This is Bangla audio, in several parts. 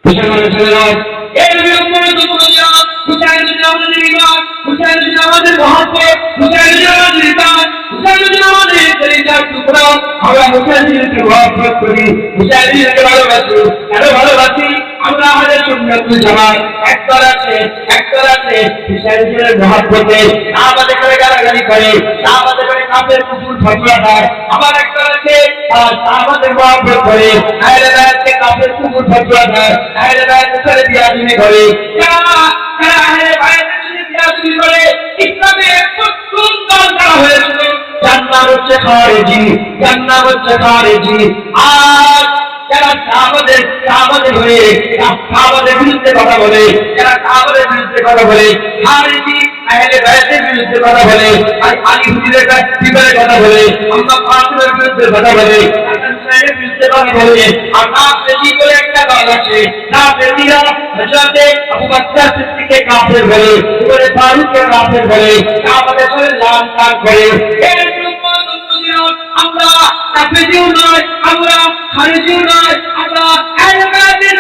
মুসলমানের ছেলেরা এই নবীর উম্মতের দুনিয়া হুসাইন যদি আমাদের ইমান, হুসাইন যদি আমাদের মহব্বত, হুসাইন যদি আমাদের ইমান, হুসাইন যদি আমাদের কলিজার টুকরা, আমরা হুসাইনকে মহব্বত করি, হুসাইনকে ভালোবাসি। কেন ভালোবাসি? আমরা আমাদের সুন্নাতুল জামাত একদল আছে হুসাইনকে মহব্বতে আমাদের করে গালাগালি করে, আমাদের করে কাফের কুফর ফতোয়া দেয়। আমার একদল আছে আমাদের মহব্বত করে আহলে বাইতকে কাফের কুফর ফতোয়া দেয়, আহলে বাইতের সাথে বিয়াদবি করে। যারা আহলে বাইতের সাথে বিয়াদবি করে ইসলামে প্রথম দল করা হয়েছিল জান্নাত হচ্ছে খারেজি। আর যারা সাহাবাদের হয়ে সাহাবাদের বিরুদ্ধে কথা বলে, যারা সাহাবাদের বিরুদ্ধে কথা বলে, খারেজি আহলে বাইতের বিরুদ্ধে কথা বলে, আলী হুজুরের বিরুদ্ধে কথা বলে, আম্মা ফাতিমার বিরুদ্ধে কথা বলে, হাসান হুসাইনের বিরুদ্ধে কথা বলে। আর নাফেজি বলে একটা দল আছে, নাফেজিরা হযরত আবু বকর সিদ্দিককে কাফের বলে, ওমর ফারুককে কাফের বলে, সাহাবাদের সাথে লান করে। আমরা নাফেজিও নয়, আমরা খারেজিও নয়, আমরা আহলে বাইতের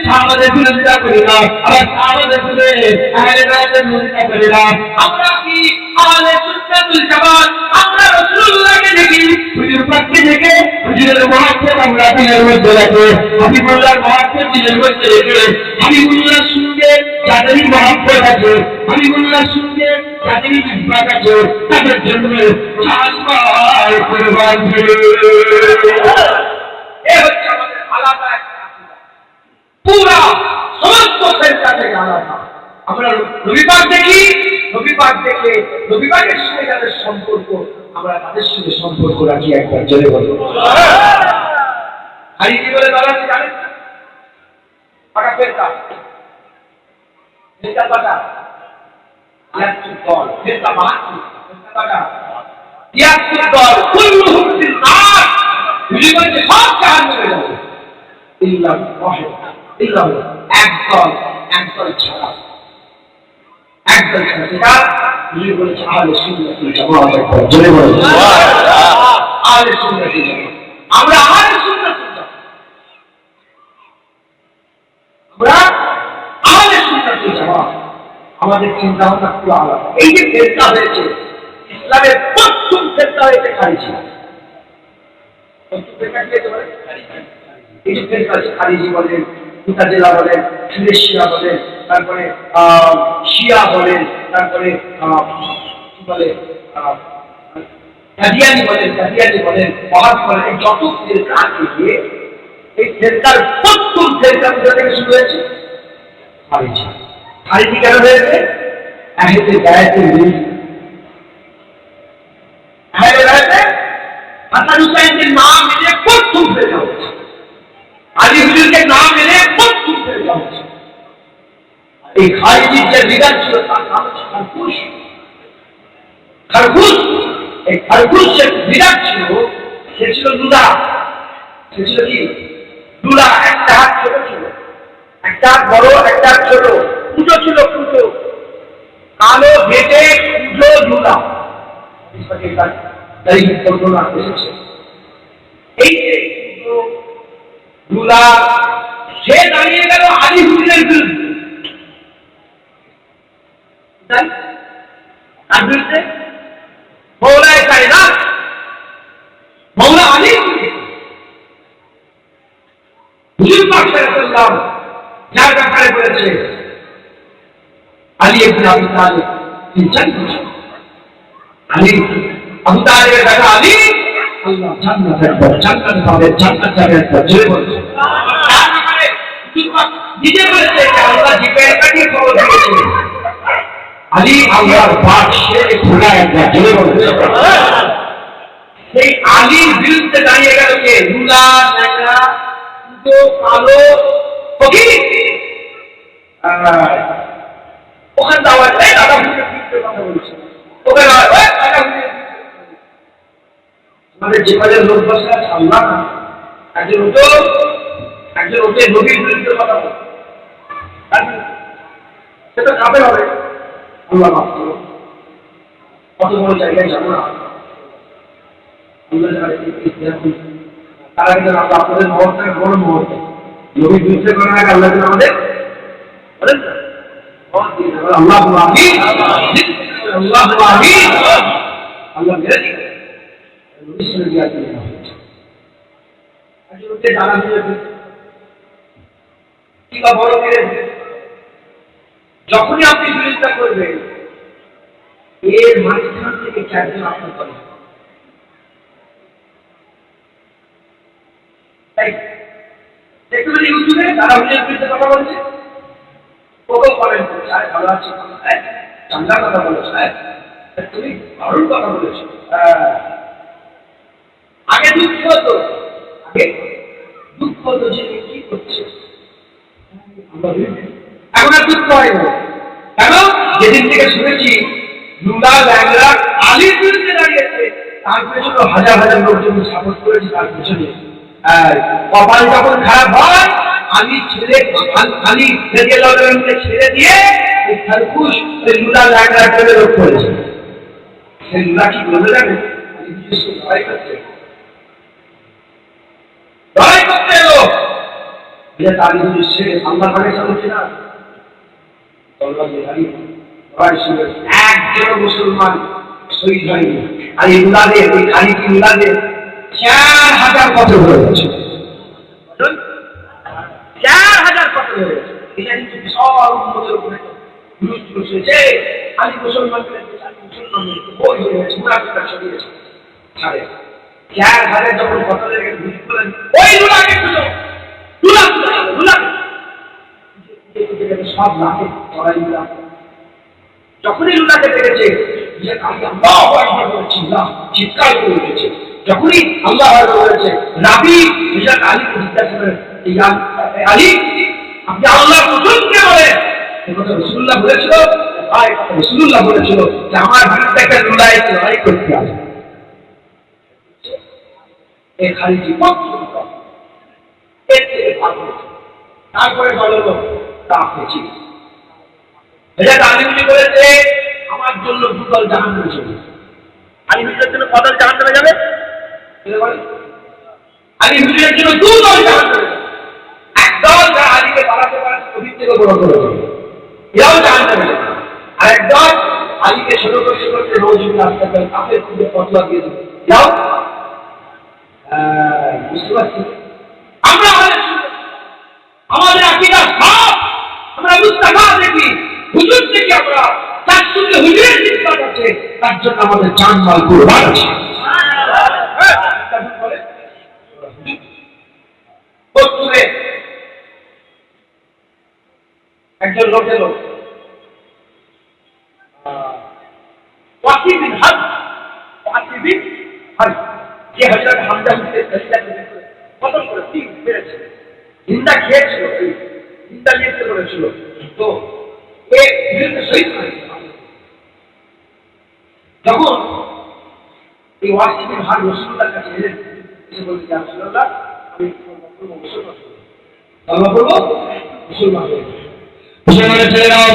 সাহাবাদের বিরোধিতা করি না, আবার সাহাবাদের বিরুদ্ধে আহলে বাইতের বিরোধিতা করি না। আমরা কি আহলে সুন্নাতুল জামাত? আমরা রাসূলুল্লাহকে দেখি, হুজুর পাককে দেখে হুজুরের মহব্বত আমরা দিলের মধ্যে রাখি, হাবিবুল্লাহর মহব্বত দিলের মধ্যে রেখে হাবিবুল্লাহর সঙ্গে যাদেরই মহব্বত আছে, হাবিবুল্লাহর সঙ্গে যাদেরই বিভাগ আছে, তাদের জন্য জানমাল কুরবান করে। এ হচ্ছে আমাদের আলাদা একটা আকীদা, পুরা সমস্ত সেক্টর থেকে আলাদা। আমরা নবী পাক দেখি, নবী পাক দেখে নবী পাকের সঙ্গে যাদের সম্পর্ক, আমরা তাদের সঙ্গে সম্পর্ক রাখি। একবার জোরে বলুন আর কি বলে তারা কি জানেন? পাকা ফেরকা পাকা ইয়াকুল দল ফেরকা মাকি পাকা ইয়াকুল দল কুল্লুহুম ফিল নার, বুঝি বলতে সব জাহান্নামে যাবে ইল্লা ওয়াহিদ, ইল্লা একদল ছাড়া, সেটা বুঝি বলেছে আহলে সুন্নাতুল জামাত। একবার জোরে বলুন আহলে সুন্নাতুল জামাত। আমরা আহলে সুন্নাতুল জামাত, আমরা আহলে সুন্নাতুল জামাত। আমাদের চিন্তা ভাবনা পুরো আলাদা। এই যে ফেরকা হয়েছে, ইসলামের প্রথম ফেরকা হয়েছে খারিজি। এই যে ফেরকা হয়েছে খারিজি বলেন, মুতাজিলা বলেন, শিয়া বলেন, তারপরে শিয়া বলেন, তারপরে কি বলে কাদিয়ানি বলেন, ওয়াহাবি বলেন, এই যত ফেরকা আছে, এই ফেরকার প্রথম ফেরকা কোথা থেকে শুরু হয়েছে? খারিজি। খারিজি কেন হয়েছে? আহলে বাইতের বিরুদ্ধে। আহলে বাইতে হাসান হুসাইনকে নাম এনে প্রথম ফেরকা হয়েছে, আলী হুজুরকে নাম এনে প্রথম ফেরকা হয়েছে। এই খারিজির যে লিডার ছিল তার নাম হচ্ছে খারগুস। এই খারগুস যে লিডার ছিল, সে ছিল লুলা। সে ছিল কি? লুলা। একটা হাত ছোট ছিল, একটা হাত বড়, একটা হাত ছোট, পুজো ছিল, পুজো কালো ঘেটে পুজো লুলা। এই যে লুলা, সে দাঁড়িয়ে গেল আলী হুজুরের বিরুদ্ধে। তার বিরুদ্ধে মৌলায় কায়নাত মৌলা আলী হুজুর পাক সাল্লাল্লাহু আলাইহি ওয়াসাল্লাম যার ব্যাপারে বলেছে আলী ইবনে আবি তালিব আলী আবু তালিবের বেটা আলী, আল্লাহ জান্নাত পাবে, জান্নাত যাবে। একবার জোরে বলুন। তার ব্যাপারে হুজুর পাক নিজে বলেছে যে আল্লাহ জিব্রাইল পাঠিয়ে খবর দিয়েছে আলী আল্লাহর বাদশা খোলা। একবার জোরে বলুন। সেই আলীর বিরুদ্ধে দাঁড়িয়ে গেল কে? লুলা, ন্যাংরা, পুজো, কালো ফকির। ওখানে দাওয়াত দেয়, দাদা হুজুরের বিরুদ্ধে কথা বলছে। ওখানে আমাদের যে কাজের লোক বসে আছে, আল্লাহ না, একজন ওকে নবীর বিরুদ্ধে কথা বলে, সেটা কাবে হবে। আল্লাহ মাফ করো, কত বড় জায়গায় যাবো না। তারা কিন্তু আমরা আপনাদের মহত্বের বড় মহত্ব নবীর বিরুদ্ধে করার আগে আল্লাহ আমাদের বলেন না আল্লাহু আমিন আল্লাহু আমিন আল্লাহ মেরে দিবেন নবী সাল্লাল্লাহু আলাইহি ওয়াসাল্লাম আজকে জানা হয়ে কি বা বড় করে যখনই আপনি বিরোধিতা করবেন এর মাঝখান থেকে চারজন আপনার করে তাই দেখবেন ইউটিউবে তারা নিজের বিরুদ্ধে কথা বলছে কত কমেন্ট করছে আরে ভালো আছে চাঙ্গা কথা বলেছে তুমি দারুণ কথা বলেছো আগে দুঃখ হতো যে কি করছে এখন আর দুঃখ হয় না কেন যেদিন থেকে শুনেছি লুলা ল্যাংরা আলীর বিরুদ্ধে দাঁড়িয়েছে তার পেছনে হাজার হাজার লোকজন সাপোর্ট করেছে তার পেছনে কপাল যখন খারাপ হয় আলী ছেড়ে ছেড়ে দিয়ে লুলা ল্যাংরা করে লোক করেছে সেই লুলা কি বলবে জানেন লড়াই করতে এলো তালি ছেড়ে আল্লাহ ভাগে চালছে না একজন মুসলমান শহীদ হয়নি আর এই উল্লাদের ওই খালিকি উল্লাদের 4000 বছর হয়ে গেছে 4000 বছর হয়ে গেছে এটা কিন্তু বিশাল উন্মতের উপরে হয়েছে খালি মুসলমানকে বই হয়ে গেছে মুনাফিকরা ছড়িয়েছে ছাড়ে 4000 যখন কথা লেগে ঘুরি করলেন ওই লুলাকে খুঁজো লুলা সব লাখে চড়াই দিলাম যখনই লুলাকে দেখেছে চিৎকার করে উঠেছে যখনই আল্লাহ বলেছে রাবি আলীকে জিজ্ঞাসা করেন আলী আপনি আল্লাহ প্রসঙ্গে বলেন রসুল্লাহ বলেছিল রসুল্লাহ বলেছিল যে আমার বিরুদ্ধে একটা লড়াই করতে হবে এই খালি জীবন তারপরে বললো তা পেয়েছি এটা আলিমুলি বলেছে আমার জন্য দুদল জাহান্নামে যাবে আলিমুলির জন্য কদল জাহান্নামে যাবে আলিমুলির জন্য দুদল জাহান্নামে যাবে একদল যারা আলীকে বাড়াতে পারে নবীর থেকে বড় করে দেবে এরাও জাহান্নামে যাবে আর একদল আলীকে ছোট করতে রোজুল রাস্তা করে কাফের খুঁজে ফতোয়া দিয়ে দেবে যাও বুঝতে পারছি আমরা আমাদের আকীদা সাফ আমরা মুস্তাফা দেখি হুজুর থেকে আমরা তার সঙ্গে হুজুরের নিসবত আছে তার জন্য আমাদের জান মাল কুরবান আছে একজন লোক এলো ওয়াসি বিন হাদ যে হযরত হামজা হুসেন খতম করে তিন পেরেছে জিন্দা খেয়েছিল জিন্দা লিখতে করেছিল তো শহীদ হয়েছে যখন এই ওয়াসি বিন হাদ রাসূলুল্লাহর কাছে এলেন এসে বললেন ইয়া রাসূলুল্লাহ আমি মুসলমান মুসলমান মুসলমানের ছেলেরাও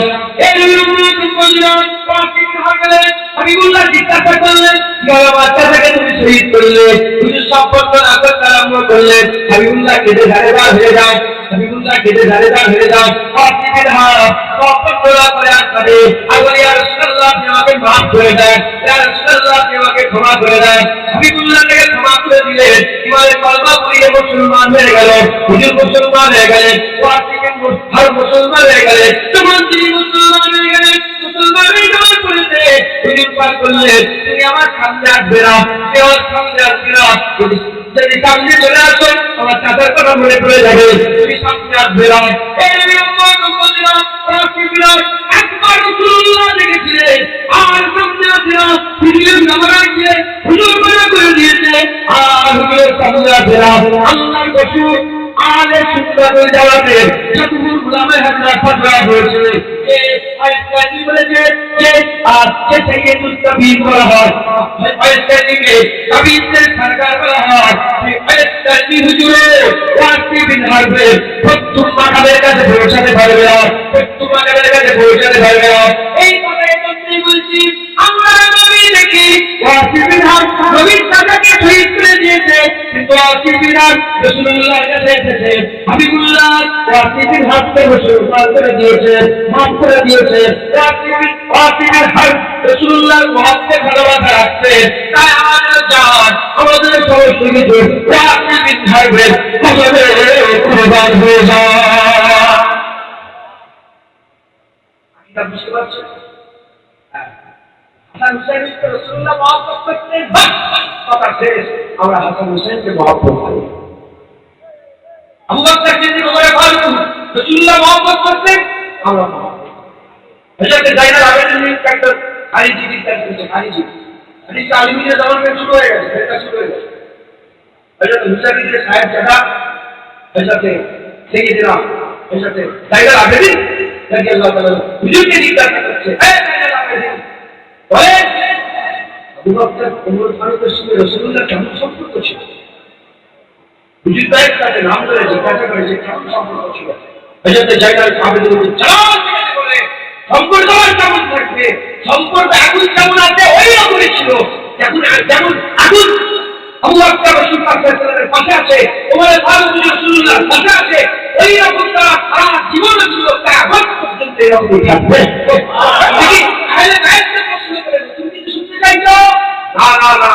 এই হাবিবুল্লাহ জিজ্ঞাসা করলেন বাচ্চাটাকে তুমি শহীদ করলে তুমি সম্পর্ক না করতে আরম্ভ করলে হাবিবুল্লাহ কেটে ধারেদার হয়ে যায় হাবিবুল্লাহ কেটে ধারেদার হয়ে যায় সম্পর্ক করে আসবে আগে ইয়া রাসূলুল্লাহ আপনি আমাকে মাফ করে দেন ইয়া রাসূলুল্লাহ আপনি আমাকে ক্ষমা করে দেন হাবিবুল্লাহকে ক্ষমা করে দিলেন ইমানে কলমা পড়িয়ে মুসলমান হয়ে গেল হুজুর মুসলমান হয়ে গেলেন ওয়াসিকে হর মুসলমান হয়ে গেলেন তখন তিনি মুসলমান হয়ে গেলেন মুসলমান হয়ে যাওয়ার পরে হুজুর পাক বললেন তুমি আমার সামনে আসবে না তুমি আমার সামনে আসবে না যদি সামনে চলে আসো আমার চাচার কথা মনে পড়ে যাবে তুমি সামনে আসবে না এই উম্মত বললাম রাসূলুল্লাহ একবার রাসূলুল্লাহ দেখেছিলেন আর সামনে আসে না হুজুর নামাজে হুজুর মনে করে দিয়েছে আর হুজুর সামনে আসে না আল্লাহর রাসূল আলে সুন্দর জাওয়াতে যতগুলো গোলামে হাজরা ফতোয়া হয়েছে এই আয়াতটি বলেছে যে আজকে সাইয়্যিদুল কবির বলা হয় আয়াতটিকে কবিরদের সরকার বলা হয় এই আয়াতটি হুজুরে ওয়াসি বিন হারবে প্রত্যুম মাকাবের কাছে পৌঁছাতে পারবে না প্রত্যুম মাকাবের কাছে পৌঁছাতে পারবে না এই কথাই বলছি আমরা নবী দেখি ওয়াসি বিন হারবে নবীর সাথে শহীদ করে দিয়েছে, কিন্তু আসিফিরা রাসূলুল্লাহর কাছে এসেছে, হাবিবুল্লাহ আসিফের হাতকে রসুল করে দিয়েছে, মাফ করে দিয়েছে। আসিফের হাত রাসূলুল্লাহর মহব্বতে ভালোবাসা রাখছে, তাই আমাদের জান আমাদের সমস্ত কিছু আসিফের থাকবে, আমাদের কুরবান হয়ে যায়। এটা বুঝতে পারছেন? হাসান হুসাইনকে রাসূলুল্লাহ মহব্বত করতেন, কথা শেষ। আমরা হাসান হুসাইনকে মহব্বত করি। আবু বকর সিদ্দিক ওমর ফারুক রাসূলুল্লাহ মহব্বত করতেন, আমরা মহব্বত করি। হযরত জাইনাল আবেদিন একটা খারিজি বিদ্যার্থী ছিল, খারিজি হাদিস আলমিনের জামান থেকে শুরু হয়ে গেছে, এটা শুরু হয়ে গেছে। হযরত হুসাইনের সাহেব জাদা হযরত সাইয়েদনা হযরত জাইনাল আবেদিন রাদিয়াল্লাহু তাআলা হুজুরকে জিজ্ঞাসা করছে, হে জাইনাল আবেদিন, বলে আবু বকর ওমর ফারুকের সঙ্গে রাসূলুল্লাহ কেমন সম্পর্ক ছিল? হুজুর তার সাথে নাম ধরে জিজ্ঞাসা করেছে কেমন সম্পর্ক ছিল? হযরত জাইনাল আবেদিন বলে সম্পর্ক কেমন থাকবে? সম্পর্ক আগুন যেমন আছে ওই রকমই ছিল, যেমন আগুন আবু বকর রাসূল সাল্লাল্লাহু পাশে আছে, ওমর ফারুক রাসূলুল্লাহর পাশে আছে, ওই রকম তারা সারা জীবন ছিল, কিয়ামত পর্যন্ত এরকমই থাকবে। দেখি আহলে বাইতকে প্রশ্ন করে তুমি কি শুনতে চাইছো? না না না,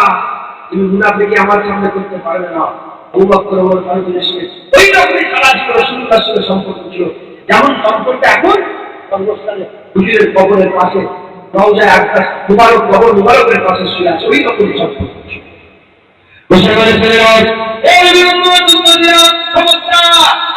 তুমি মুনাফিকি আমার সামনে করতে পারবে না। আবু বকর ওমর ফারুকের সঙ্গে ওই রকমই সারা জীবন রাসূলুল্লাহর সঙ্গে সম্পর্ক ছিল, যেমন সম্পর্ক এখন কবরস্থানে হুজুরের কবরের পাশে রওজায় আকবাস মুবারক কবর মুবারকের পাশে শুয়ে আছে, ওই রকমই সম্পর্ক ছিল। মুসলমানের ছেলেরা এই উম্মত উম্মতিরা সমস্ত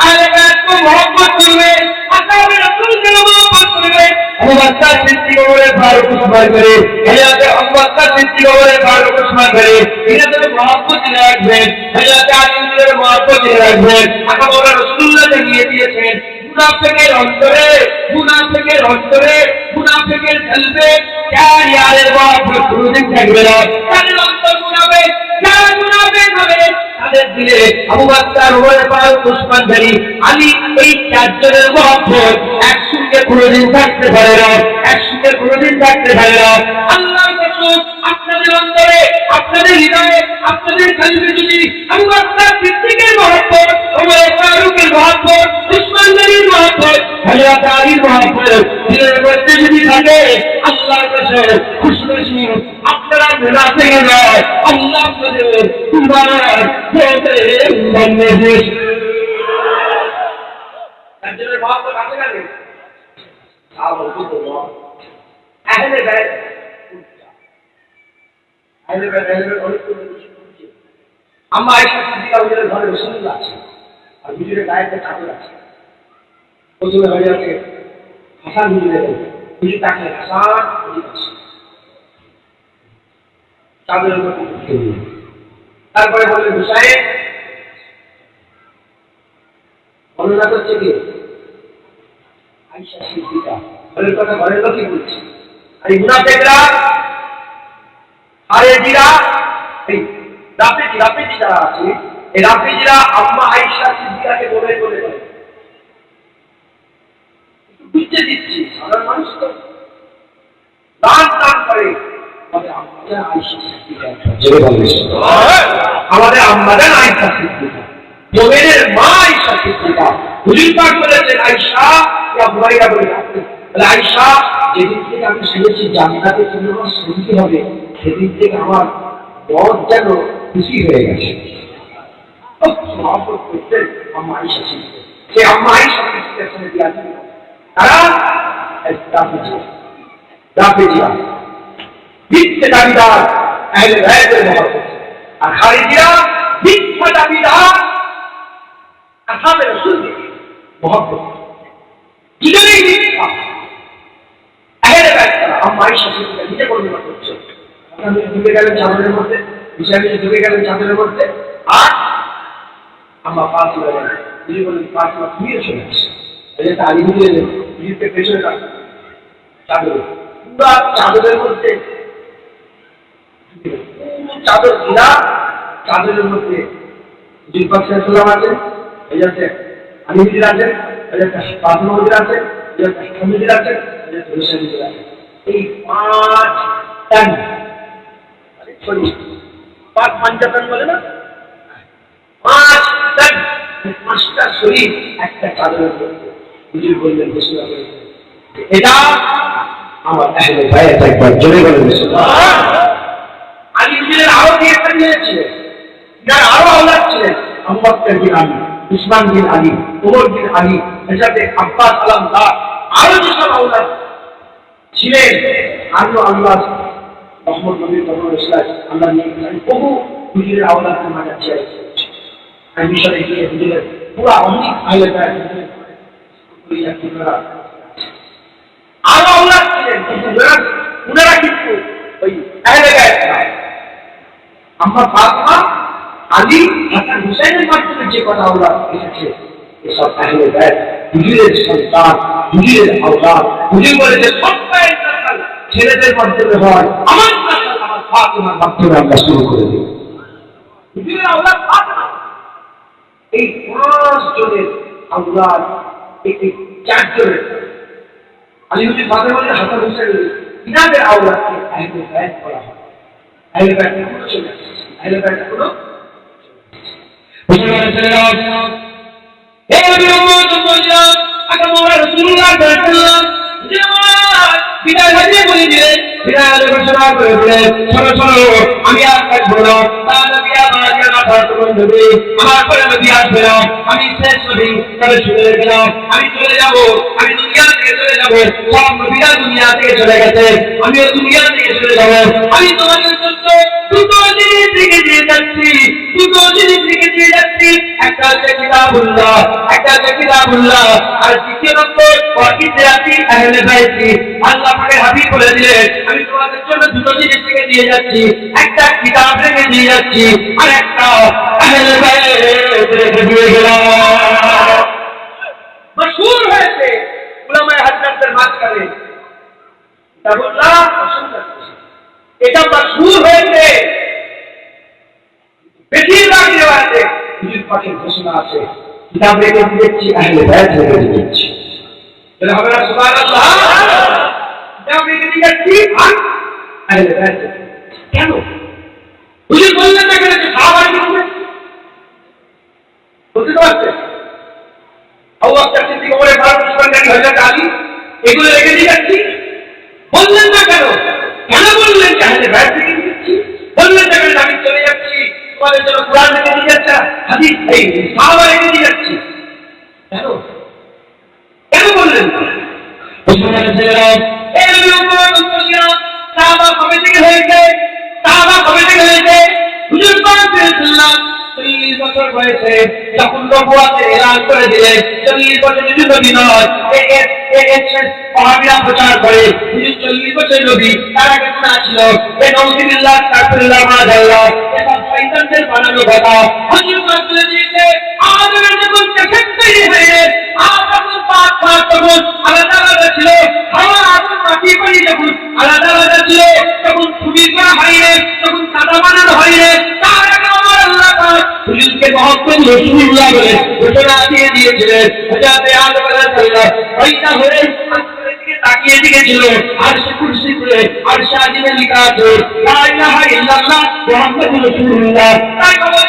আহলে বাইতকে মহব্বত করবে, আসহাবে রাসূলকে মহব্বত করবে। আবু বকর সিদ্দিক ওমর ফারুক উসমান করে, হযরত আবু বকর সিদ্দিক ওমর ফারুক উসমান করে, এনাদের মহব্বত রাখবেন, হযরত আলীর মহব্বত রাখবেন। আল্লাহ রাসূলুল্লাহ জানিয়ে দিয়েছেন মুনাফিকের অন্তরে মুনাফিকের কলবে চার ইয়ারের মহব্বত কোনদিন থাকবে না। তাদের অন্তর মুনাফিক, যারা মুনাফিক হবে তাদের দিলে আবু বকর ওমর ফারুক উসমান গনি আলী এই চারজনের মহব্বত একসঙ্গে কোনদিন থাকতে পারে না, একসঙ্গে কোনদিন থাকতে পারে না। আল্লাহর কসম, আপনাদের অন্তরে, আপনাদের হৃদয়ে, আপনাদের কলবে যদি আবু বকর সিদ্দিকের মহব্বত, ওমর ফারুকের মহব্বত, উসমান গনির মহব্বত, হযরত আলীর মহব্বত দিলের মধ্যে যদি থাকে, আল্লাহর কসম খুশি আপনারা মুনাফিক নয়, আল্লাহ আপনাদের কুরবান করতে বানিয়েছে। তাদের মহব্বত আছে না? আহলে বাইত আম্মা আয়েশা সিদ্দিকা হুজুরের ঘরে রাসূলুল্লাহ আছে, আর হুজুরের গায়ে একটা চাদর আছে। প্রথমে হযরতে হাসান হুজুরের হুজুর তাকে হাসান চাদরের উপর তারপরে বললেন হুসাইন, বর্ণনা করছে কি আয়েশা সিদ্দিকা, ঘরের কথা ঘরের লোকই বলছে। আর এই মুনাফিকরা খারেজিরা, এই রাফেজি যারা আছে, এই রাফেজিরা আম্মা আয়েশা সিদ্দিকাকে বলে বলে বলে একটু বুঝতে দিচ্ছি, সাধারণ মানুষ তো দান করে আমাদের আম্মাজান আয়েশা সিদ্দিকা, আমাদের আম্মাজান আয়েশা সিদ্দিকা, মোমেনের মা আয়েশা সিদ্দিকা। হুজুর পাক বলেছেন আয়েশা ইয়া বুরাইরা বলে ডাকতেন, বলে আয়েশা যেদিন থেকে আমি শুনেছি জান্নাতে তুমি আমার সঙ্গী হবে, সেদিন থেকে আমার মন যেন খুশি হয়ে গেছে। মহব্বত করতেন আম্মা আয়েশা সিদ্দিকা। সে আম্মা আয়েশা সিদ্দিকার সঙ্গে বিয়ে দিল তারা রাফেজিরা, মিথ্যে দাবিদার আহলে বাইতের মহব্বত, আর খারিজিরা মিথ্যা দাবিদার আসহাবে রাসূলকে মহব্বত। দুজনেই মিথ্যা। আহলে বাইত তারা আম্মা আয়েশা সিদ্দিকা নিজে বর্ণনা করছে, আপনি ঢুকে গেলেন চাদরের মধ্যে, বিছানায় ঢুকে গেলেন চাদরের মধ্যে, আর আম্মা ফাতিমা বলেন, তিনি বলেন ফাতিমা তুমিও চলে আসে, এটা আলী হুজুর এলেন, হুজুরকে পেছনে রাখেন চাদরে, পুরা চাদরের মধ্যে চাদর ঘিরা, চাদরের মধ্যে হুজুর পাক সাল্লাল্লাহু আলাইহি ওয়াসাল্লাম আছেন, এই যাচ্ছে আলী হুজুর আছেন, এই যাচ্ছে ফাতিমা হুজুর আছেন, এই যাচ্ছে হাসান হুজুর আছেন, এই যাচ্ছে হোসেন হুজুর আছেন। এই পাঁচ পাঞ্জাতন বলে না, পাঁচটা শরীর একটা চাদরের মধ্যে। হুজুর বললেন এটা আমার আহলে বায়াত, একবার জোরে বলেন সুবহানাল্লাহ। আলী হুজুরের আরো একটা মেয়ে ছিলেন, যার আরো আওলাদ ছিলেন, আবু বকর বিন আলী, উসমান বিন আলী, ওমর বিন আলী, হযরত আব্বাস আলমদার, আরো যেসব আওলাদ ছিলেন, আরো আল্লাহ মোহাম্মদ নবী সাল্লাল্লাহু আল্লাহ নিয়ে বহু হুজুরের আওলাদকে মারা চাই। আমি মিশরে গিয়ে হুজুরের পুরো অনেক আহলে বায়াত আরো আওলাদ ছিলেন, কিন্তু ওনারা কিন্তু ওই আহলে বায়াত নয়। আম্মা ফাতিমা, আলী, হাসান, হুসাইনের মাধ্যমে যে কথা আওলাদ এসেছে, এসব আহলে বায়াত, হুজুরের সন্তান, হুজুরের আওলাদ। হুজুর বলে যে সবটাই ছেলেদের মাধ্যমে হয়, আমার ফাতিমার মাধ্যমে আমরা শুরু করে দিই। হুজুরের আওলাদ ফাতিমা। এই 5 জনের আওলাদ, এই 4 জনের আলী হুজুর ফাতিমা, হাসান, হুসাইন, ইনাদের আওলাদকে আহলে বায়াত বলা হয়। আহলে বায়াত এখনো চলে আসছে, আহলে বায়াত এখনো মুসলমানের ছেলেরা হে নবী মুহাম্মদ সাল্লাল্লাহু আলাইহি ওয়া রাসূলুল্লাহ সাল্লাল্লাহু বিদায় হয়ে বলে দিলেন, বিদায় ঘোষণা করে দিলেন, শোনো শোনো, আমি আর থাকবো না, তার নবী আমার কথা তোমার নবী, আমার পরে নবী আসবে না, আমি শেষ নবী, তবে শুনে গেলাম, আমি চলে যাব, আমি দুনিয়া থেকে চলে যাব, সব নবীরা দুনিয়া থেকে চলে গেছে, আমিও দুনিয়া থেকে চলে যাব। আমি তোমাদের জন্য দুটো জিনিস রেখে দিয়ে যাচ্ছি, দুটো জিনিস রেখে দিয়ে যাচ্ছি, একটা হচ্ছে কিতাবুল্লাহ, একটা হচ্ছে কিতাবুল্লাহ, আর দ্বিতীয় নম্বর ওয়াকিদাতি আহলে বাইতি। আল্লাহ পাকের হাবিব বলে দিলেন, আমি তোমাদের জন্য দুটো জিনিস রেখে দিয়ে যাচ্ছি, একটা কিতাব রেখে দিয়ে যাচ্ছি, আর একটা আহলে বাইত রেখে দিয়ে গেলাম। মাশহুর হয়েছে উলামায়ে হাদিসের মাঝখানে কিতাবুল্লাহ পছন্দ, এটা মাশহুর হয়েছে। বেশিরভাগ রিওয়ায়াতে হুজুর পাকের ঘোষণা আছে, কিতাব রেখে দিচ্ছি, আহলে বায়াত রেখে দিচ্ছি। তাহলে হবে না সুবহানাল্লাহ? কিতাব রেখে দিচ্ছি আর আহলে বায়াত। কেন হুজুর বললেন না কেন যে সাহাবায়ে কেরাম বুঝতে পারছেন? আবু বকর সিদ্দিক, ওমর ফারুক, উসমান গনি, হযরত আলী, এগুলো রেখে দিচ্ছি বললেন না কেন? কেন বললেন যে আহলে বায়াত রেখে দিচ্ছি? বললেন না কেন আমি চলে যাচ্ছি, তোমাদের জন্য কুরআন রেখে দিয়ে যাচ্ছি, হাদিস এই সাহাবা রেখে দিয়ে যাচ্ছি? কেন কেন বললেন? মুসলমানের ছেলেরা এই নবী মুহাম্মদ সাল্লাল্লাহু সাহাবা কবে থেকে হয়েছে? সাহাবা কবে থেকে হয়েছে? হুজুর পাক সাল্লাল্লাহু 40 বছর বয়সে যখন নবুয়তের এলান করে দিলেন, 40 বছরের জন্য নবী নয়, সাহাবীরা প্রচার করে হুজুর 40 বছর নবী। তার আগে শোনা ছিল এ নাউযুবিল্লাহ তাআলা মাআল্লাহ, এটা শয়তানদের বানানো কথা। হুজুর পাক বলে দিয়েছে, আদমের যখন চেহারা তৈরি হয়ে আদম পাক তখন আলাদা আলাদা ছিল, হাওয়া আদম মাটি পানি যখন আলাদা আলাদা ছিল, তখন খুবই করা হয়নি, তখন কাদা বানানো হয়নি। তার আগে আমার আল্লাহ পাক হুজুরকে মুহাম্মদ রাসূলুল্লাহ বলে ঘোষণা দিয়ে দিয়েছিলেন। হযরত আদম আলাইহিস সালাম পয়দা হয়ে আসমানের দিকে তাকিয়ে দিয়েছিল, আর সে কুরসি করে আর শাহিদে লেখা আছে লা ইলাহা ইল্লাল্লাহ মুহাম্মাদুর রাসূলুল্লাহ। তাই কথা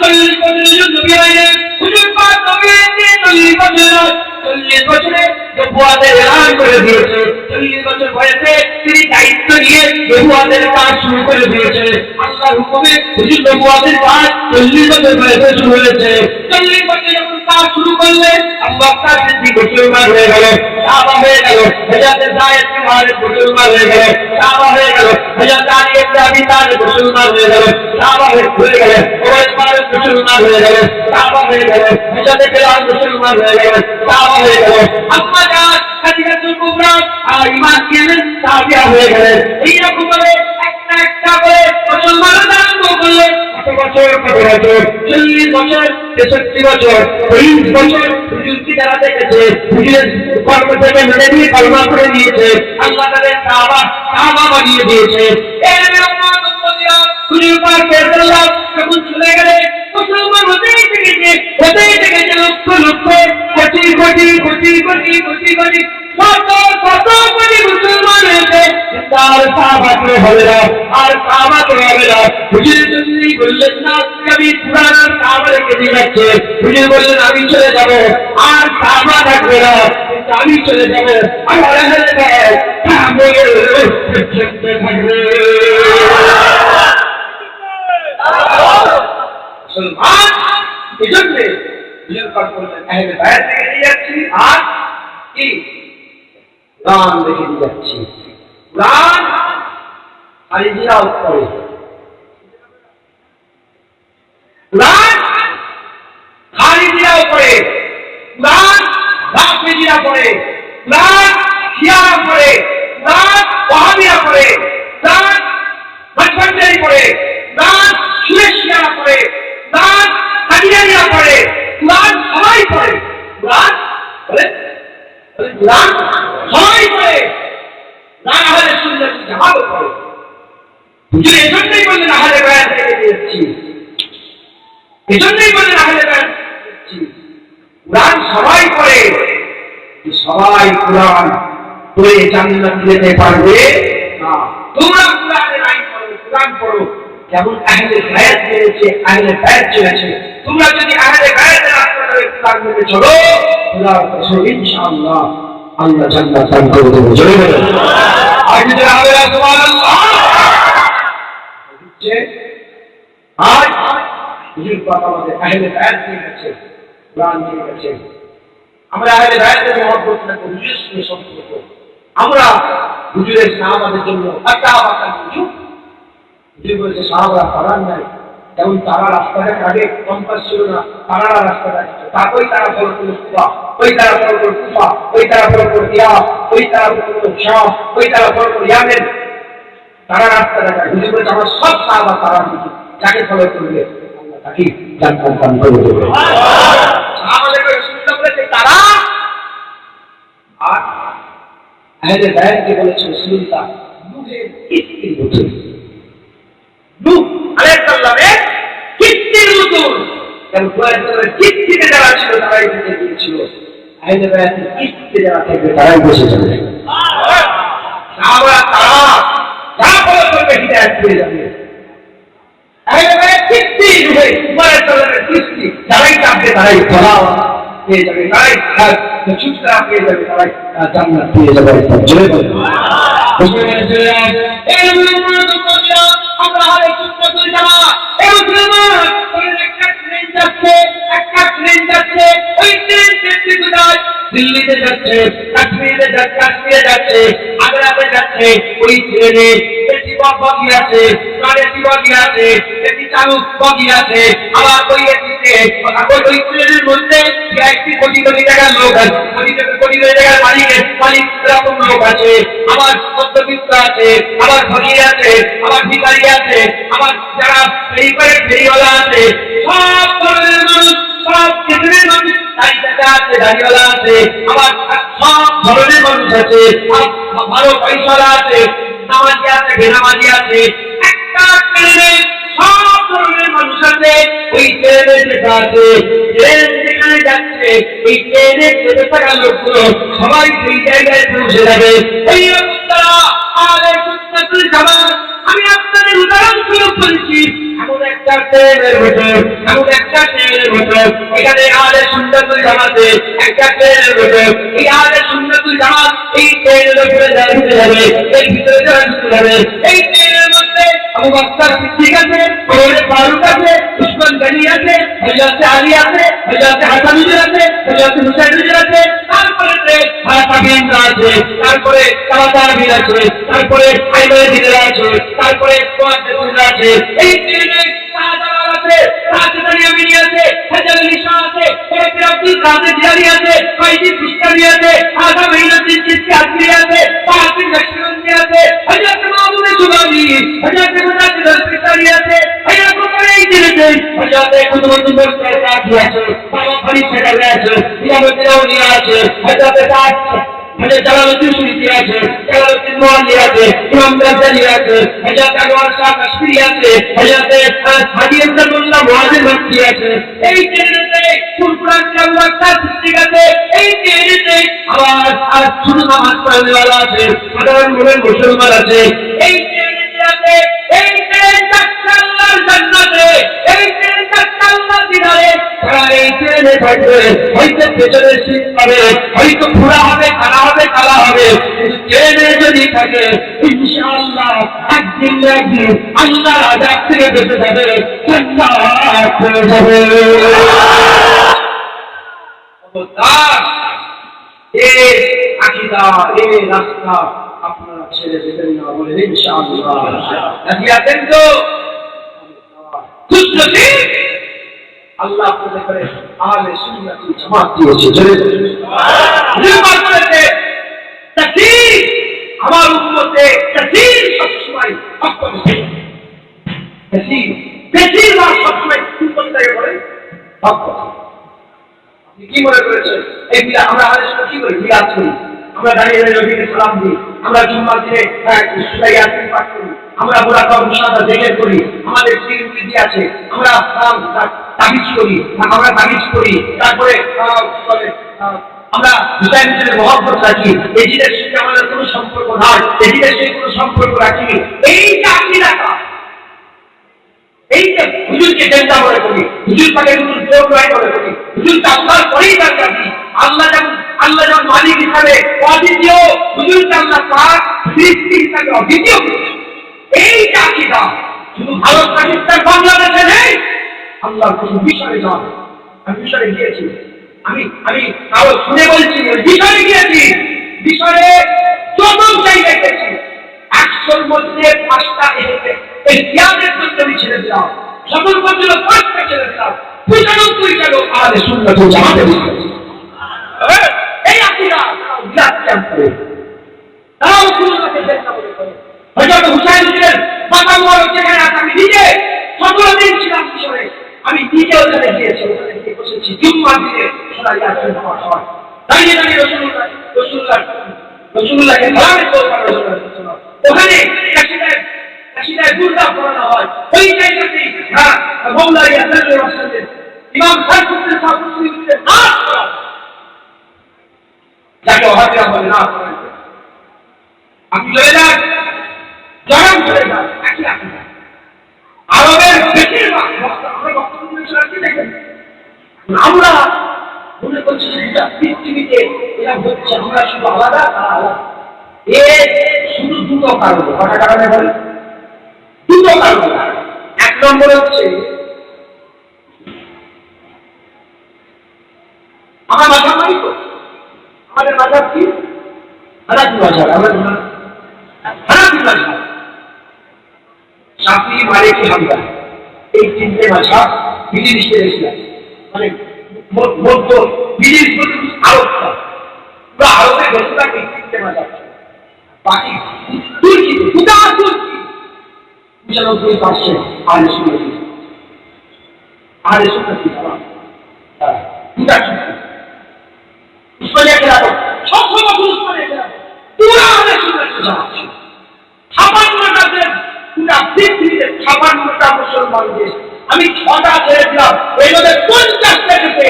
40 বছরের নবী হয়ে হুজুর পাক নবী 40 বছরে নবুয়তের এলান করে দিয়েছে। 40 বছর বয়সে তিনি দায়িত্ব নিয়ে নবুয়তের কাজ শুরু করে দিয়েছে। আল্লাহর হুকুমে হুজুর নবুয়তের কাজ 40 বছর বয়সে শুরু হয়েছে। 40 বছর যখন কাজ শুরু করলেন, আবু বকর সিদ্দিক মুসলমান হয়ে গেল, সাহাবা হয়ে গেল, হযরত যায়েদ বিন হারিস মুসলমান হয়ে গেল, সাহাবা হয়ে গেল, হযরত আলী ইবনে আবি তালিব মুসলমান হয়ে গেল, সাহাবা হয়ে গেল, ওমর ফারুক মুসলমান হয়ে গেল, সাহাবা হয়ে গেল, হযরত বিলাল মুসলমান হয়ে গেল, সাহাবা হয়ে গেল, আম্মা জান খাদিজাতুল কুবরা আর ঈমান কিনেন সাহাবিয়া হয়ে গেলেন। এইরকম ভাবে একটা একটা করে মুসলমানরা আরম্ভ করলেন। কত বছর 40 বছর, 63 বছর, 23 বছর হুজুরকে যারা দেখেছে, হুজুরের কর্ম থেকে মেনে নিয়ে কলমা করে দিয়েছে, আল্লাহ তাদের সাহাবা বানিয়ে দিয়েছে। এই রহমত উম্মতিয়া হুজুর পাক সাল্লাল্লাহু যখন চলে গেলেন, মুসলমান হতেই থেকেছে লক্ষ লক্ষ কোটি কোটি কোটি কোটি কোটি কোটি কত কত কোটি মুসলমান হয়েছে, তার কাবাকে হবে না, আর কাবাকে হবে না। হুজুর যদি বললেন না আমি পুরান কাবা রেখে দিয়ে যাচ্ছে, হুজুর বললেন আমি চলে যাব, আর কাবা থাকবে না, আমি চলে যাব, আমার থাকবে। মুসলমান এই জন্যে হুজুর পাক বললেন আহলে বায়াত থেকে নিয়ে যাচ্ছি, আর কি কোরআন রেখে দিয়ে যাচ্ছি। কোরআন খালিদিরাও পড়ে, কোরআন খালিদিরাও পড়ে, কোরআন রাফেজিরা পড়ে, কোরআন শিয়ারা পড়ে, কোরআন ওয়াহাবিরা পড়ে, কোরআন হাসপান্ডারি পড়ে, কোরআন সুরেশিয়ারা পড়ে, কোরআন কাদিয়ানিরা পড়ে, কোরআন সবাই পড়ে। কোরআন বলে কোরআন সবাই পড়ে, কোরআন আহলে সুন্নাত ওয়াল জামাত পড়ে। হুজুর এজন্যই বললেন আহলে বায়াত থেকে দিয়েছি, এজন্যই বললেন আহলে বায়াত দিয়েছি। কোরআন সবাই পড়ে, সবাই কোরআন পড়ে জান্নাত যেতে পারবে না। তোমরা কোরআনের আইন পড়ো, কোরআন পড়ো, যেমন আহলে বায়াত মেনেছে, আহলে বায়াত চলেছে। তোমরা যদি আহলে বায়াতের রাস্তা ধরে কোরআন মেনে চলো, খোদার কসম ইনশাআল্লাহ আল্লাহ জান্নাত দান করে দেবে। জোরে বলো আর যদি আহলে সুবহানাল্লাহ। আজ হুজুর পাক আমাদের আহলে বায়াত নিয়ে গেছে, কোরআন নিয়ে গেছে। আমরা আহলে বায়াতের মহব্বত রাখবো, হুজুরের সঙ্গে সম্পর্ক। আমরা হুজুরের সাহাবাদের জন্য একটা আবাসা হুজুর বলেছে সাহাবারা তারার নাই, যেমন তারা রাস্তাটা কাটে, কম্পাস ছিল না, তারা রাস্তাটা তারপরে তারা ফলো করলো কুফা, ওই তারা ফলো করলো কুফা, ওই তারা ফলো করলো ইয়াস, ওই তারা ফলো করলো শাম, ওই তারা ফলো করলো ইয়ামেন। তারা রাস্তাটা কাটে। হুজুর বলেছে আমার সব সাহাবা তারা হুজুর, যাকে ফলো করবে আল্লাহ তাকে জান্নাত দান করে দেবে। সাহাবাদেরকে রাসূলুল্লাহ বলেছে তারা, আর আহলে বায়াতকে বলেছে রাসূলুল্লাহ নূহের কিস্তির মতো। নূহ আলাইহিস সালামের কিস্তির মতো, কারণ কুরাইশদের কিস্তিতে যারা ছিল তারাই বেঁচে গিয়েছিল, আহলে বায়াতের কিস্তিতে যারা থাকবে তারাই বসে যাবে। সাহাবারা তারা যা ফলো করবে হিদায়াত পেয়ে যাবে। আহলে বায়াত কিস্তি নূহে কুরাইশ সালামের কিস্তি, যারাই থাকবে তারাই ফলাও পেয়ে যাবে, তারাই ছুটটা পেয়ে যাবে, তারাই জান্নাত পেয়ে যাবে। জোরে বলে আমরা আহলে সুন্নাত ওয়াল জামাত এই মুসলমান একটা ট্রেন যাচ্ছে, একটা ট্রেন যাচ্ছে, ওই ট্রেন যেতে কোথায়? দিল্লিতে যাচ্ছে, কাশ্মীরে যাচ্ছে, কাশ্মীরে যাচ্ছে, আগ্রাতে যাচ্ছে। ওই ট্রেনে এসি বগি আছে, নন এসি বগি আছে, এসি চালু বগি আছে, আবার ওই এসিতে ওই ট্রেনের মধ্যে 80 কোটি কোটি টাকার লোক আছে, কোটি কোটি টাকার মালিক এরকম লোক আছে, আবার মধ্যবিত্ত আছে, আবার ফকির আছে, আবার ভিখারি আছে, আবার যারা ফেরিওয়ালা আছে, সব ধরনের মানুষ, সব কিসমের মানুষ, দাড়িওয়ালা আছে, দাড়িওয়ালা আছে, আবার সব ধরনের মানুষ আছে, ভালো পয়সাওয়ালা আছে, নামাজি আছে, বেনামাজি আছে। একটা ট্রেনে সব ধরনের মানুষ আছে। ওই ট্রেনে যেটা আছে, ট্রেন যেখানে যাচ্ছে, ওই ট্রেনে চেপে থাকা লোকগুলো সবাই সেই জায়গায় পৌঁছে যাবে। এই রকম তারা আহলে সুন্নাত ওয়াল জামাত, আমি আপনাদের উদাহরণস্বরূপ বলছি, এমন একটা ট্রেনের ভেতর, এমন একটা ট্রেনের ভেতর, এখানে আহলে সুন্নাত ওয়াল জামাতে একটা ট্রেনের ভেতর, এই আহলে সুন্নাত ওয়াল জামাত এই ট্রেনের উপরে ঢুকে যাবে, এর ভিতরে যারা ঢুকে যাবে। এই ট্রেনের মধ্যে আবু বকর সিদ্দিক আছে, ওমর ফারুক আছে, উসমান গনি আছে, হযরত আলী আছে, হযরত হাসান আছে, হযরত হুসাইন আছে, তারপরে তাবিঈন আছে, তারপরে তাবিঈন আছে, তারপরে আইমায়ে দ্বীন আছে, তারপরে মুহাদ্দিসিন আছে। এই ট্রেনে শাহজালাল আছে, রাজধানী আমিনী আছে, হাজার নিশা আছে, ফরিদ আব্দুল কাদের জিলানী আছে, কাইদি বুস্তামি আছে, আযম ইলুদ্দিন চিশতি আজমিরি আছে, ফাতিম নকশবন্দি আছে, হযরত মামুন সুবানি, হযরত মুজাদ্দিদ আল-ফিসারি আছে, হযরত এই ট্রেনে হযরত কুতুবুদ্দিন বখতারি আছে, বাবা ফরিদ সাহেব আছে, নিয়ামতুল আউলিয়া আছে, হযরত জালালউদ্দিন সুয়ুতি আছে, জালালউদ্দিন মুআল্লি আছে, ইমাম গাজ্জালি আছে, হযরত আনোয়ার শাহ কাশমিরি আছে, হযরত হাজী আব্দুল্লাহ মুআযিন মাক্কি আছে। এই ট্রেনেতে ফুরফুরান আবু বকর সিদ্দিক আছে। এই ট্রেনেতে আবার আর শুধু নামাজ পড়ানেওয়ালা আছে, সাধারণ মনের মুসলমান আছে। এই ট্রেনে যে আছে, এই ট্রেন যাচ্ছে আল্লাহর জান্নাতে, এই ট্রেন যাচ্ছে আল্লাহর দিদারে। তারা এই ট্রেনে থাকবে, হয়তো পেছনে সিট পাবে, হয়তো ঘোরা হবে, কালা হবে, কালা হবে, কিন্তু ট্রেনে যদি থাকে ইনশাআল্লাহ একদিন না একদিন আল্লাহর আযাব থেকে বেঁচে যাবে, জান্নাত পেয়ে যাবে। এই আকীদা, এই রাস্তা আপনারা ছেড়ে দেবেন না, বলে ইনশাআল্লাহ। রাজি আছেন তো? খুশ নসিব আল্লাহ আপনাদের করে আহলে সুন্নাত ওয়াল জামাত দিয়েছে। জোরে সুবহানাল্লাহ বলেছে। তাকবীর, আমার উম্মতে তাকবীর সবসময় হক করবে। তাকবীর বেশিরভাগ সবসময় কি করতে বলে? হক করবে। আপনি কি মনে করেছেন এই বিলা আমরা আহলে সুন্নাত কি করি? বিলাত করি, আমরা দাঁড়িয়ে দাঁড়িয়ে নবীকে সালাম দিই, আমরা জুম্মার দিনে সূরা ইয়াসিন পাঠ করি, আমরা মুরাকাবা মুশাহাদা জিকির করি, আমাদের পীর মুরিদি আছে, আমরা তাবিজ করি, তারপরে আমরা হুসাইনের মহব্বত রাখি, এই জিনের সঙ্গে আমাদের কোনো সম্পর্ক নাই, এই জিনের সঙ্গে কোনো সম্পর্ক রাখি। এই যে আকীদাটা, এই যে হুজুরকে দেবতা মনে করি, হুজুর পাকে হুজুর জোর নয় মনে করি, হুজুর আল্লাহর পরেই দরকার নেই। আল্লাহ যেমন মালিক হিসাবে অদ্বিতীয়, হুজুরকে আল্লাহ পাক সৃষ্টি হিসাবে অদ্বিতীয়। এই যে আকীদা শুধু ভারত, পাকিস্তান, বাংলাদেশে নেই, আল্লাহর কিছু বিষয়ে যান। আমি বিষয়ে গিয়েছি, আমি কারো শুনে বলছি, বিষয়ে গিয়েছি, বিষয়ে যত জায়গায় গেছি, 100-র মধ্যে 5টা এসেছে এই জ্ঞানের জন্য আমি ছেড়ে দিলাম, 70 পর্যন্ত 5টা ছেড়ে দিলাম, 95টা লোক আহলে সুন্নাত ওয়াল জামাতে দিয়েছে। এই আকীদা তারা বিরাট ক্যাম্প করে, তারাও সুন্নাতকে চেষ্টা করে। হযরত হুসাইন ছিলেন মাথা মোবারক যেখানে আছে, আমি নিজে 17 দিন ছিলাম মিশরে, আমি নিজে ওখানে গিয়েছি, ওখানে গিয়ে বসেছি জুম্মার দিনে সূরা ইয়াসিন পড়ার সময় দাঁড়িয়ে দাঁড়িয়ে রাসূলুল্লাহকে সালামের দরকার, ওখানে কাশিদায় বুরদা পড়ানো হয়, ওই জায়গাতেই মওলা ইয়াসিন রাসূলের ইমাম সাইফুদ্দিন সাহেবের নাম পড়া, যাকে ওহাবিরা বলে না পড়া। আপনি চলে যান, জড়ান চলে যান, একই আকীদা। আরবের বেশিরভাগ আমরা বক্তব্য কি দেখেন, আমরা মনে করছি এটা পৃথিবীতে এরা হচ্ছে, আমরা শুধু আলাদা আলাদা। এ শুধু দুটো কারণ, কটা কারণে বলে? দুটো কারণ। 1 নম্বর হচ্ছে আমার মাঝাব নাই তো, আমাদের মাঝাব কি? হানাফি মাযহাব। আমরা হানাফি মাযহাব, শাফিঈ, মালিকি, হাম্বলি, এই 3টে মাযহাব মিডিল ইস্টে এসেছে, মানে মধ্য মিডিল ইস্ট আরবটা পুরো আরবে বেশিরভাগ এই 3টে মাযহাব। বাকি তুর্কি, গোটা তুর্কি 95% আহলে সুন্নাত, আহলে সুন্নাত জামাত, গোটা তুর্কি উসমানিয়া খেলাফত, 600 বছর উসমানিয়া খেলাফত, পুরো আহলে সুন্নাত জামাত। 56টা দেশ, পুরো পৃথিবীতে 56টা মুসলমান দেশ, আমি 6টা ছেড়ে দিলাম, এর মধ্যে 50টা দেশে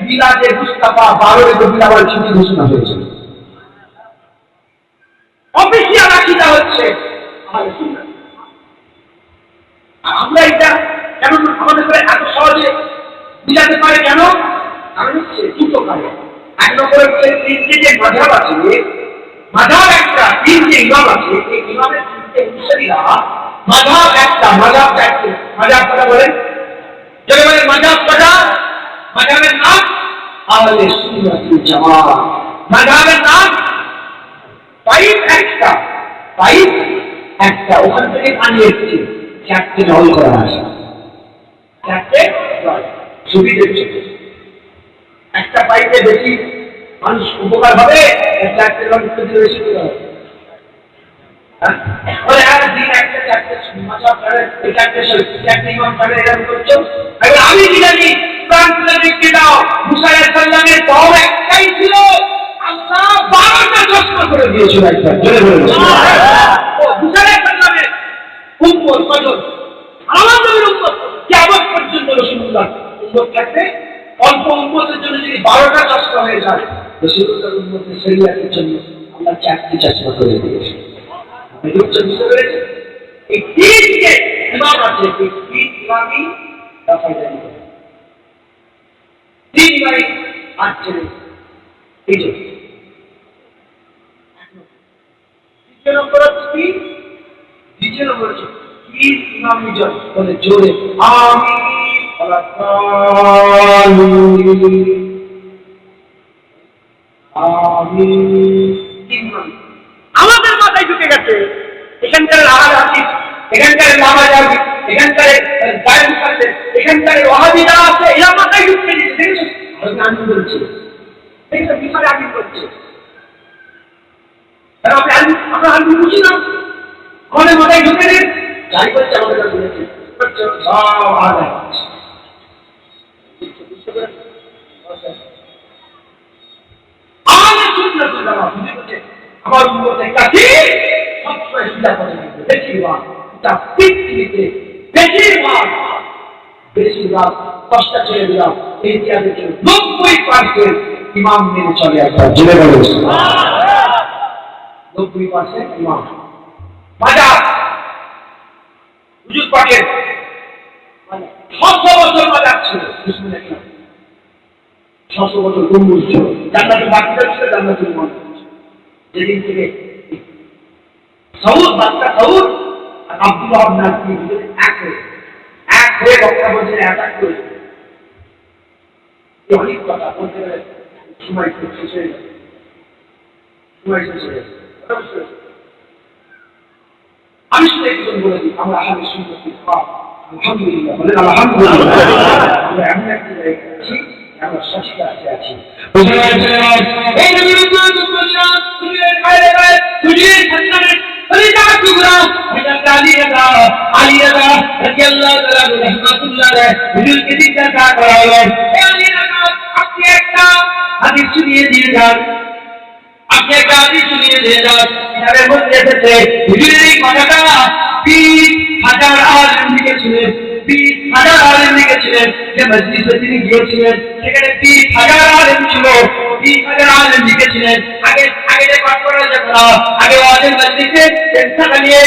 মিলাদে মুস্তাফা 12 রবিউল আউয়াল ছুটি ঘোষণা হয়েছে। অফিসিয়াল আকীদা হচ্ছে আহলে সুন্নাত। আমরা এটা কেন আমাদের করে এত সহজে মিলাতে পারে কেন? কারণ হচ্ছে দুটো কারণ। 1 নম্বর হচ্ছে 3টে যে মাযহাব আছে, মাযহাব একটা, 3টে ইমাম আছে, এই ইমামের 3টে মুসলিরা, মাযহাব একটা, মাযহাব চারটে। মাযহাব কথা বলেন, যদি বলেন মাযহাব কটা? মাযহাবের নাম আহলে সুন্নাত ওয়াল জামাত। মাযহাবের নাম পাইপ একটা, ওখান থেকে পানি এসেছে, 4টে জল করা আছে, 4টে সুবিধে। একটা পাইপে বেশি মানুষ উপকার হবে, 4টে জল দিলে বেশি করে হবে। আমি কি জানি, মুসা আলাইহিস সালামের দল একটাই ছিল, আল্লাহ 12টা চশমা করে দিয়েছিল একবার। জোরে বলুন মুসা আলাইহিস সালামের উম্মত কজন? আমার নবীর উম্মত কিয়ামত পর্যন্ত রাসূলুল্লাহ উম্মত থাকবে। অল্প উম্মতের জন্য যদি 12টা চশমা হয়ে যায়, রাসূলুল্লাহর উম্মতের শরীয়তের জন্য আল্লাহ চারটি চশমা করে দিয়েছে। আপনি কি বুঝতে পেরেছেন? এই তিনটে ইমাম আছে, এই তিন ইমামই রাফাইদানি করে। তিন ইমামই আছে এই যে দ্বিতীয় নম্বর হচ্ছে দ্বিতীয় নম্বর হচ্ছে তিন ইমাম নিজন বলে জোরে আমিন আমাদের মাথায় ঢুকে গেছে এখানকার হাদিস, এখানকার নামাজ, এখানকার এখানকার ওয়াহাবিরা আছে, এরা মাথায় ঢুকে দিচ্ছে। আমি বলছি বিষয় আমি বলছি আমরা আমি বুঝি না, আমাদের মাথায় ঢুকে দিন যাই করছে আমাদের বলেছে সব আদায় আমার উম্মতের কাছে সবসময় সুবিধা করে থাকবে। বেশিরভাগ কষ্ট ছেড়ে দিলাম এই ইতিহাসের জন্য 90% ইমাম মেনে চলে একবার জেনে বলে 90% ইমাম বাজার হুজুর পাকের 600 বছর বাজার ছিল, 600 বছর গম্বুজ ছিল, জান্নাতুল বাকিটা ছিল, জান্নাতুল মন। যেদিন থেকে সৌদ বাচ্চা সৌদ আর আব্দুল ওয়াহাব নাজমি এক হয়ে বক্তা বলছেন অ্যাটাক করে অনেক কথা বলতে গেলে সময় শেষ হয়ে যাবে, সময় শেষ হয়ে যাবে। আমি শুধু একজন বলে দিই, আমরা আহারে শুনতে আলহামদুলিল্লাহ বলেন আলহামদুলিল্লাহ। আমরা এমন একটা জায়গায় আছি, আমরা সঠিক রাস্তায় আছি। আপনি একটা হাদিস শুনিয়ে দিয়ে যান, এর মধ্যে এসেছে হুজুরের এই কথাটা 20,000 আলেম লিখেছিলেন, 20,000 আলেম লিখেছিলেন। যে মজলিসে তিনি গিয়েছিলেন সেখানে 20,000 আলেম ছিল, 20,000 আলেম লিখেছিলেন। আগে যে পাঠ করা যেত না, আগে ওয়াজের মজলিসে টেনশন নিয়ে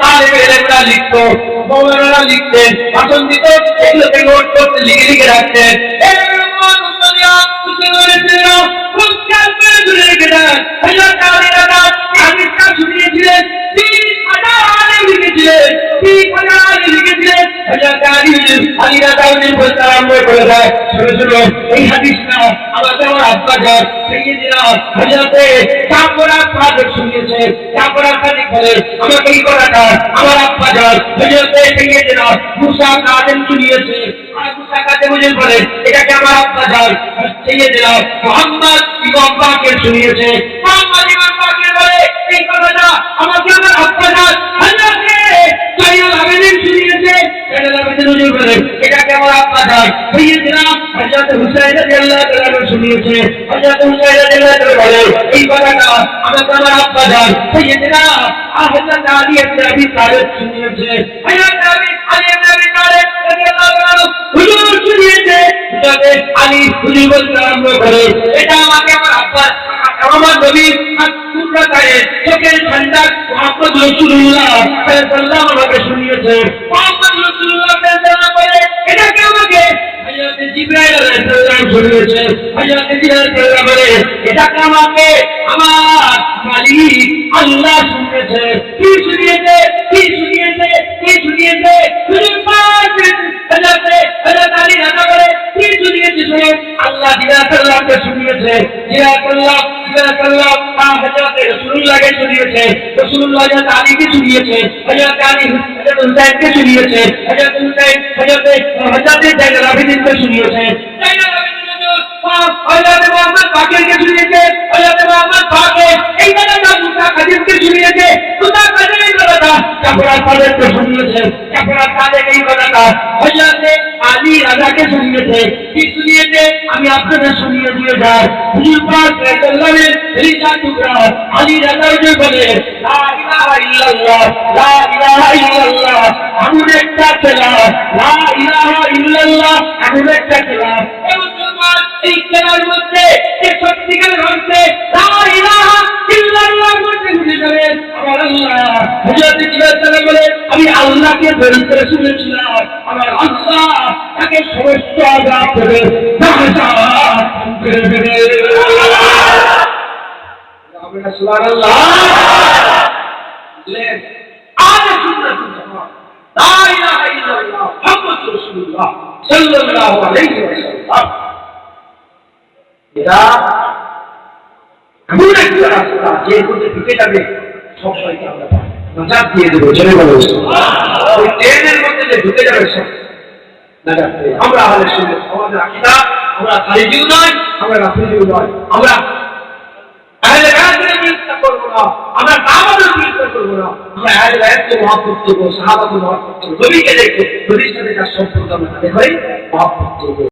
তালেবে ইলমরা লিখতো, মৌলানারা লিখতেন, ভাষণ দিত, এগুলোকে নোট করতে লিখে রাখতেন। এই হাদিসটা আমাকে আমার আব্বা যান সাইয়েদনা হযরতে কাবরা সাদিক শুনিয়েছে। কাবরা সাদিক বলে আমাকে এই কথাটা আমার আব্বা যান হযরতে সাইয়েদনা মুসা কাযেম শুনিয়েছে। আর মুসা কাযেম বলে এটাকে আমার আব্বা যান সাইয়েদনা মুহাম্মদ ইমাম বাকের শুনিয়েছে। মুহাম্মদ ইমাম বাকের বলে এই কথাটা আমাকে আমার আব্বা যান হযরতে সাইয়্যিদ আবেদিন শুনিয়েছে। সাইয়্যিদ আবেদিন বলে এটাকে আমার আব্বা যান সাইয়েদনা হযরত হুসাইন রাদিয়াল্লাহু তাআলা শুনিয়েছে। হযরত হুসাইন রাদিয়াল্লাহু তাআলা বলে এই কথাটা আমাকে আমার আব্বা যান সাইয়েদনা হযরত আলী ইবনে আবি তালিব শুনিয়েছে। হযরত আলী ইবনে আবি তালিব রাদিয়াল্লাহু তাআলা হুজুর শুনিয়েছে। হযরত আলী হুজুর বলতে আরম্ভ করে এটা আমাকে আমার আব্বা আমার নবী সুন্নাতে চোখের ঠান্ডা মুহাম্মদ রাসূলুল্লাহ সাল্লাল্লাহু আলাইহি ওয়াসাল্লাম আমাকে শুনিয়েছে। মুহাম্মদ রাসূলুল্লাহ সাল্লাল্লাহু আলাইহি ওয়াসাল্লাম বলে এটাকে আমাকে হযরত জিবরাইল আলাইহিস সালাম শুনিয়েছে। হযরত জিবরাইল বলে এটাকে আমাকে আমার মালিক আল্লাহ শুনিয়েছে। কি শুনিয়েছে? কি শুনিয়েছে? কি শুনিয়েছে? হুজুর পাক হযরত আলী রাজা বলে কি শুনিয়েছে? শুনে আল্লাহ জিবরাইলকে শুনিয়েছে। জিবরাইল হযরত রাসূলুল্লাহকে শুনিয়েছে। রাসূলুল্লাহ হযরত আলীকে শুনিয়েছে। হযরত আলী হযরত হুসাইনকে শুনিয়েছে। হযরত হুসাইন হযরত জাইনুল আবেদিনকে শুনিয়েছে। জাইনুল আবেদিন হযরত মুহাম্মদ বাকিরকে শুনিয়েছে। হযরত মুহাম্মদ বাকির এই কথাটা মুসা কাযেমকে শুনিয়েছে। মুসা কাযেম এই কথাটা কাফরা সাদেককে শুনিয়েছে। কাফরা সাদেক এই কথাটা হযরত আলী রাজাকে শুনিয়েছে। কি শুনিয়েছে? আমি আপনাদের শুনিয়ে দিয়ে যাই। হুজুর পাক সাল্লাল্লাহু আলাইহি ওয়াসাল্লাম আলী রাজা বলে লা ইলাহা ইল্লাল্লাহ, লা ইলাহা ইল্লাল্লাহ এমন একটা খেলা, লা ইলাহা ইল্লাল্লাহ এমন একটা খেলা। এই কেনার মধ্যে এই সত্যিকারের অর্থে লা ইলাহা ইল্লাল্লাহ বলতে ভুলে যাবেন আমার আল্লাহ। হযরত জিবরাইল বলে আমি আল্লাহকে বেরিয়ে শুনেছিলাম আমার আল্লাহ তাকে সমস্ত আযাব করে জাহান্নাম করে দেবে। আমরা সুবহানাল্লাহ বলেন আজ সুন্নাত জামাত লা ইলাহা ইল্লাল্লাহ মুহাম্মাদুর রাসূলুল্লাহ সাল্লাল্লাহু আলাইহি ওয়াসাল্লাম। এটা এমন একটা রাস্তা যে মধ্যে ঢুকে যাবে সব শয়তান নাজাত দিয়ে দেবে। জেনে বলো ওই ট্রেনের মধ্যে যে ঢুকে যাবে সব নাজাত পেয়ে। আমরা আহলে সুন্নাত আমাদের আকীদা আমরা খারিজিও নয় আমরা রাফিজিও নয় আমরা আহলে বায়াতের বিরুদ্ধে করব না আমরা দাওয়াতের বিরুদ্ধে করব না আমরা আহলে বায়াতকে মহব্বত করব সাহাবাকে মহব্বত করব নবীকে দেখব নবীর সাথে যার সম্পর্ক আমরা তাদের হয় মহব্বত করব।